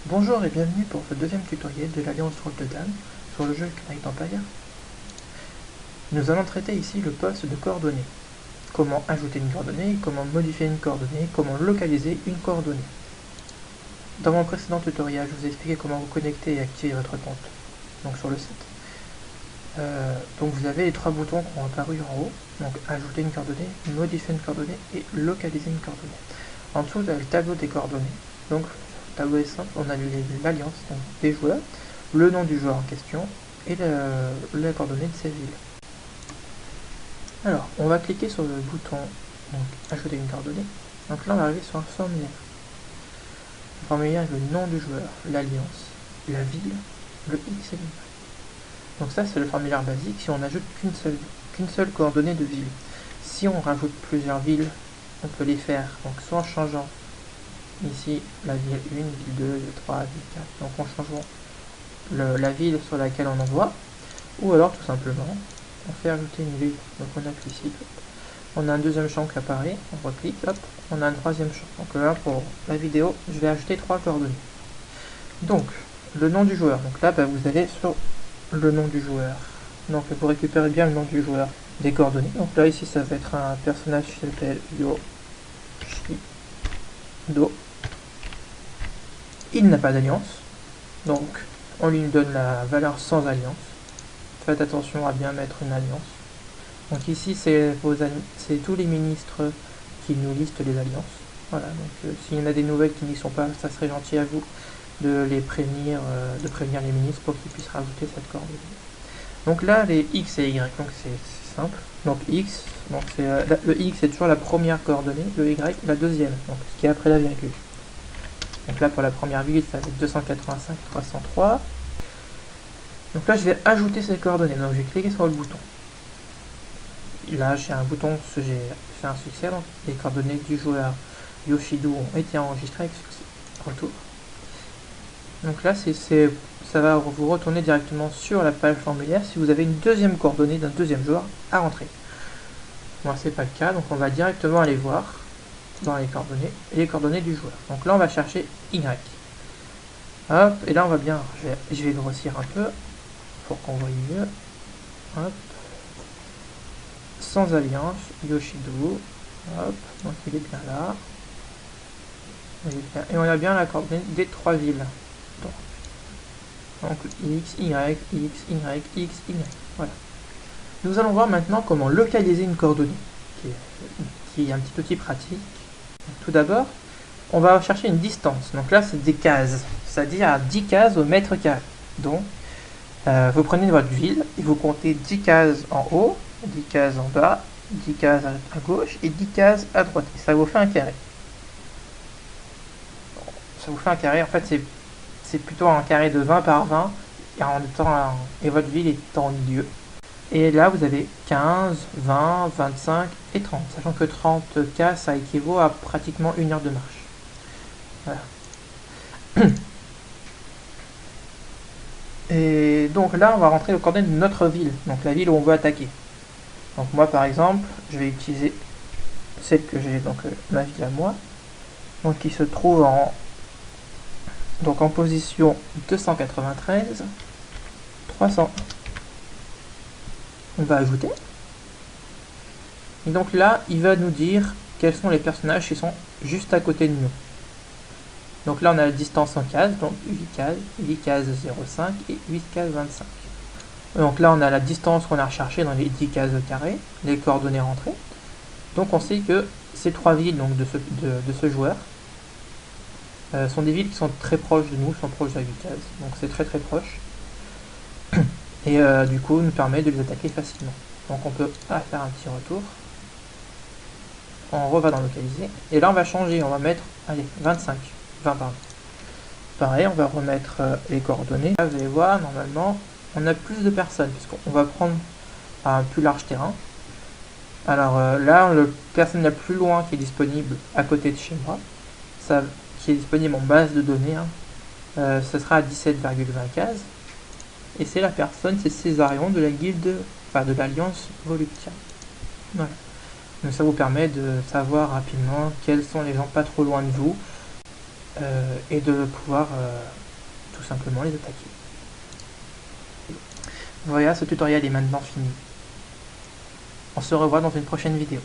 Bonjour et bienvenue pour ce deuxième tutoriel de l'Alliance Drôle de Dames sur le jeu Knight Empire. Nous allons traiter ici le poste de coordonnées. Comment ajouter une coordonnée, comment modifier une coordonnée, comment localiser une coordonnée. Dans mon précédent tutoriel, je vous ai expliqué comment vous connecter et activer votre compte donc sur le site. Donc vous avez les trois boutons qui ont apparu en haut, donc ajouter une coordonnée, modifier une coordonnée et localiser une coordonnée. En dessous, vous avez le tableau des coordonnées. Donc le tableau est simple, on a l'alliance des joueurs, le nom du joueur en question et les coordonnées de ses villes. Alors, on va cliquer sur le bouton donc, ajouter une coordonnée. Donc là, on va arriver sur un formulaire. Le formulaire avec le nom du joueur, l'alliance, la ville, le X et le Y. Donc ça, c'est le formulaire basique si on n'ajoute qu'une seule coordonnée de ville. Si on rajoute plusieurs villes, on peut les faire donc soit en changeant ici la ville 1, ville 2, ville 3, ville 4, donc en changeant la ville sur laquelle on envoie, ou alors tout simplement on fait ajouter une ville, donc on appuie ici, on a un deuxième champ qui apparaît, on reclique, hop, on a un troisième champ. Donc là pour la vidéo, je vais ajouter 3 coordonnées. Donc le nom du joueur, donc là vous allez sur le nom du joueur, donc vous récupérez bien le nom du joueur, des coordonnées, donc là ici ça va être un personnage qui s'appelle Yoshido. Il n'a pas d'alliance, donc on lui donne la valeur sans alliance. Faites attention à bien mettre une alliance. Donc ici c'est tous les ministres qui nous listent les alliances. Voilà, donc s'il y en a des nouvelles qui n'y sont pas, ça serait gentil à vous de les prévenir, les ministres pour qu'ils puissent rajouter cette coordonnée. Donc là les X et Y, donc c'est simple. Donc X, donc le X c'est toujours la première coordonnée, le Y la deuxième, donc ce qui est après la virgule. Donc là pour la première ville ça va être 285 303. Donc là je vais ajouter ces coordonnées, donc je vais cliquer sur le bouton. Là j'ai un bouton, j'ai fait un succès, donc les coordonnées du joueur Yoshido ont été enregistrées avec succès. Retour. Donc là ça va vous retourner directement sur la page formulaire si vous avez une deuxième coordonnée d'un deuxième joueur à rentrer. Moi c'est pas le cas, donc on va directement aller voir dans les coordonnées du joueur. Donc là on va chercher Y. Hop, et là on va bien, je vais grossir un peu pour qu'on voit mieux. Hop. Sans alliance, Yoshido. Hop, donc il est bien là. Et on a bien la coordonnée des 3 villes. Donc X, Y, X, Y, X, Y. Voilà. Nous allons voir maintenant comment localiser une coordonnée, qui est un petit outil pratique. Donc, tout d'abord, on va chercher une distance. Donc là, c'est des cases, c'est-à-dire à 10 cases au mètre carré. Donc, vous prenez votre ville et vous comptez 10 cases en haut, 10 cases en bas, 10 cases à gauche et 10 cases à droite. Et ça vous fait un carré. Ça vous fait un carré, en fait, c'est plutôt un carré de 20 par 20 et votre ville est en milieu. Et là, vous avez 15, 20, 25 et 30. Sachant que 30 cases, ça équivaut à pratiquement 1 heure de marche. Voilà. Et donc là, on va rentrer aux coordonnées de notre ville, donc la ville où on veut attaquer. Donc moi, par exemple, je vais utiliser celle que j'ai, donc ma ville à moi, donc qui se trouve en position 293, 300. On va ajouter. Et donc là, il va nous dire quels sont les personnages qui sont juste à côté de nous. Donc là, on a la distance en cases, donc 8 cases 0,5 et 8 cases 25. Donc là, on a la distance qu'on a recherchée dans les 10 cases carrées, les coordonnées rentrées. Donc on sait que ces 3 villes donc, de ce joueur sont des villes qui sont très proches de nous, sont proches de 8 cases. Donc c'est très très proche. Et du coup, nous permet de les attaquer facilement. Donc on peut faire un petit retour. On reva dans localiser. Et là, on va changer, on va mettre, allez, 25. 20 pardon. Pareil, on va remettre les coordonnées. Là, vous allez voir, normalement, on a plus de personnes, puisqu'on va prendre un plus large terrain. Alors là, la personne la plus loin qui est disponible à côté de chez moi, qui est disponible en base de données, ce sera à 17,20 cases. Et c'est la personne, c'est Césarion de la guilde, enfin de l'Alliance Voluptia. Voilà. Donc ça vous permet de savoir rapidement quels sont les gens pas trop loin de vous. et de pouvoir tout simplement les attaquer. Voilà, ce tutoriel est maintenant fini. On se revoit dans une prochaine vidéo.